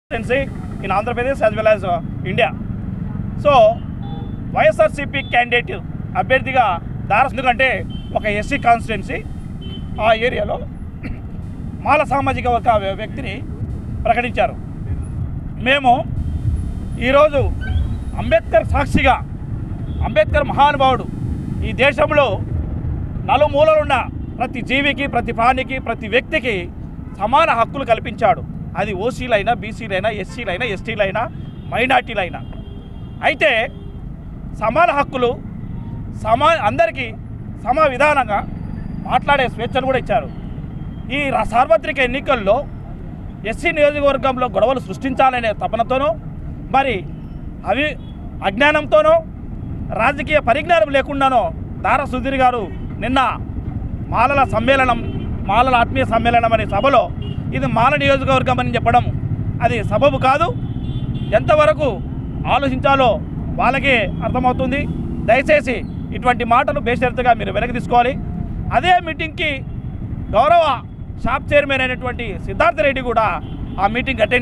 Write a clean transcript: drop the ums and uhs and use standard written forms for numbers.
in Andhra Pradesh as well as India. So, YSRCP candidate అభ్యర్థిగా దారసుకంటే ఒక SC constituency ఆ ఏరియాలో మాల సామాజిక వర్గ వ్యక్తిని ప్రకటించారు. మేము ఈరోజు అంబేద్కర్ సాక్షిగా అంబేద్కర్ మహానుభావుడు ఈ దేశంలో నలుమూలలున్న ప్రతి జీవికి, ప్రతి ప్రాణికి, ప్రతి వ్యక్తికి సమాన హక్కులు కల్పించాడు. అది ఓసీలైనా, బీసీలైనా, ఎస్సీలైనా, ఎస్టీలైనా, మైనార్టీలైనా. అయితే సమాన హక్కులు అందరికీ సమ విధానంగా మాట్లాడే స్వేచ్ఛను కూడా ఇచ్చారు. ఈ సార్వత్రిక ఎన్నికల్లో ఎస్సీ నియోజకవర్గంలో గొడవలు సృష్టించాలనే తపనతోనో, మరి అజ్ఞానంతోనో, రాజకీయ పరిజ్ఞానం లేకుండానో దారా సుధీర్ గారు నిన్న మాలల ఆత్మీయ సమ్మేళనం అనే సభలో ఇది మాల నియోజకవర్గం అని చెప్పడం అది సబబు కాదు. ఎంతవరకు ఆలోచించాలో వాళ్ళకే అర్థమవుతుంది. దయచేసి ఇటువంటి మాటలు బేషరతుగా మీరు వెనక్కి తీసుకోవాలి. అదే మీటింగ్కి గౌరవ షాప్ చైర్మన్ అయినటువంటి సిద్ధార్థ రెడ్డి కూడా ఆ మీటింగ్ అటెండ్